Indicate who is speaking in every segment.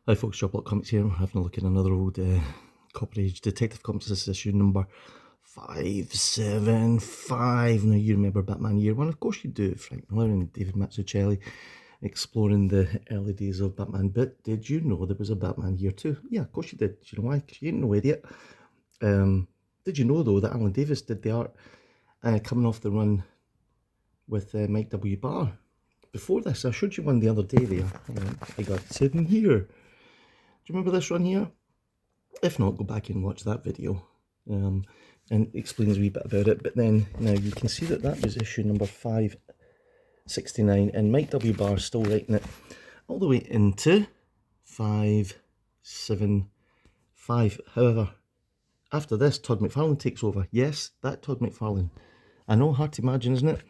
Speaker 1: Hi folks, Job Lot Comics here. We're having a look at another old Copper Age Detective Comics. This is issue number 575. Now you remember Batman Year 1, of course you do. Frank Miller and David Mazzucchelli exploring the early days of Batman. But did you know there was a Batman Year 2? Yeah, of course you did. Do you know why? Because you ain't no idiot. Did you know though that Alan Davis did the art coming off the run with Mike W. Barr? Before this, I showed you one the other day there. I got it sitting here. Do you remember this run here? If not, go back and watch that video and it explains a wee bit about it. But then now you can see that that was issue number 569 and Mike W. Barr is still writing it all the way into 575. However, after this, Todd McFarlane takes over. Yes, that Todd McFarlane. I know, hard to imagine, isn't it?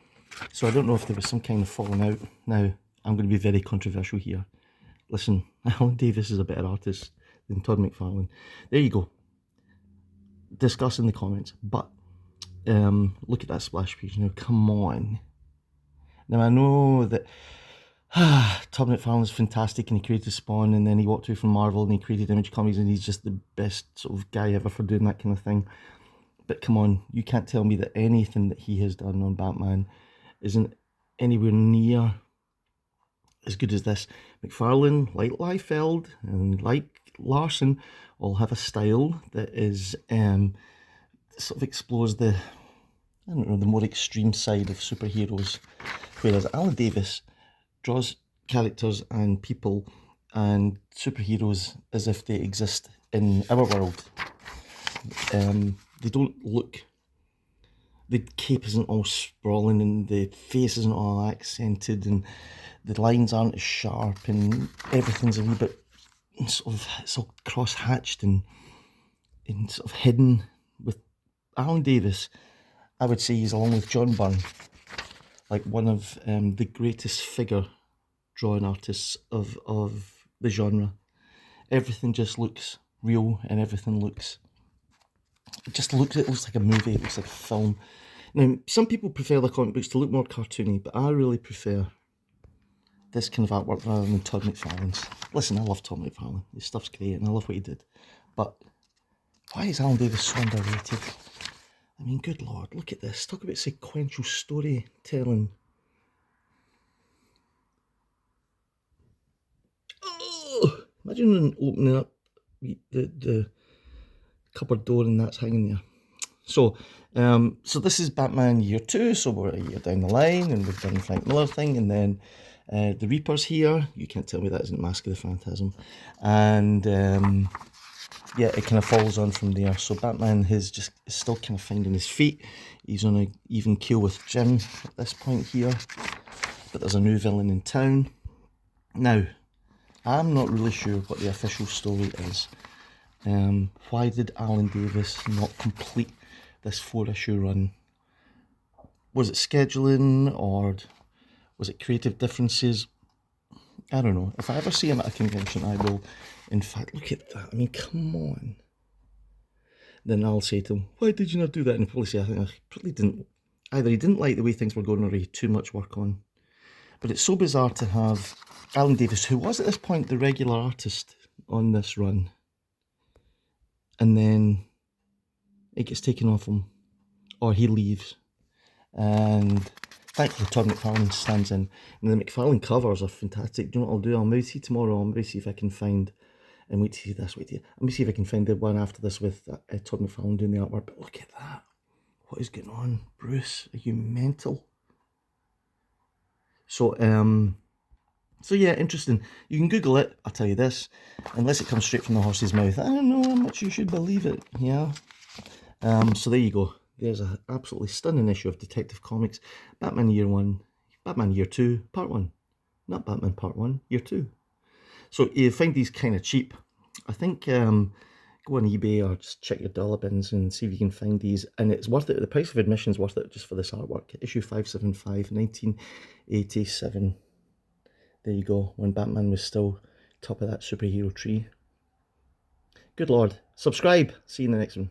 Speaker 1: So I don't know if there was some kind of falling out. Now, I'm going to be very controversial here. Listen, Alan Davis is a better artist than Todd McFarlane. There you go. Discuss in the comments. But look at that splash page now. Come on. Now I know that Todd McFarlane's fantastic and he created Spawn and then he walked away from Marvel and he created Image Comics and he's just the best sort of guy ever for doing that kind of thing. But come on, you can't tell me that anything that he has done on Batman isn't anywhere near as good as this. McFarlane, like Liefeld and like Larson, all have a style that is sort of explores the, I don't know, the more extreme side of superheroes, whereas Alan Davis draws characters and people and superheroes as if they exist in our world. They don't look, the cape isn't all sprawling and the face isn't all accented and the lines aren't as sharp and everything's a wee bit sort of, it's all cross-hatched and sort of hidden. With Alan Davis, I would say he's, along with John Byrne, like one of the greatest figure drawing artists of the genre. Everything just looks real and everything looks, it looks like a movie, it looks like a film. Now, some people prefer the comic books to look more cartoony, but I really prefer this kind of artwork rather than Todd McFarlane's. Listen, I love Todd McFarlane. His stuff's great and I love what he did. But why is Alan Davis so underrated? I mean, good lord, look at this. Talk about sequential storytelling. Oh, imagine opening up the cupboard door and that's hanging there. So this is Batman Year 2, so we're a year down the line and we've done the Frank Miller thing, and then the Reaper's here. You can't tell me that isn't Mask of the Phantasm. And yeah, it kind of follows on from there. So Batman is still kind of finding his feet. He's on an even keel with Jim at this point here. But there's a new villain in town. Now, I'm not really sure what the official story is. Why did Alan Davis not complete this 4-issue run? Was it scheduling or was it creative differences? I don't know. If I ever see him at a convention, I will, in fact, look at that. I mean, come on. Then I'll say to him, why did you not do that? And he'll probably say, I think I probably didn't. Either he didn't like the way things were going or he had too much work on. But it's so bizarre to have Alan Davis, who was at this point the regular artist on this run, and then it gets taken off him, or he leaves. And thankfully Todd McFarlane stands in. And the McFarlane covers are fantastic. Do you know what I'll do? I'll maybe see tomorrow, I'll maybe see if I can find, and wait to see this, let me see if I can find the one after this with Todd McFarlane doing the artwork. But look at that. What is going on? Bruce, are you mental? So yeah, interesting. You can Google it, I'll tell you this. Unless it comes straight from the horse's mouth, I don't know how much you should believe it, yeah. So there you go. There's an absolutely stunning issue of Detective Comics. Batman Year 1, Batman Year 2, Part 1. Not Batman Part 1, Year 2. So you find these kind of cheap. I think go on eBay or just check your dollar bins and see if you can find these. And it's worth it. The price of admission is worth it just for this artwork. Issue 575, 1987. There you go, when Batman was still top of that superhero tree. Good lord. Subscribe. See you in the next one.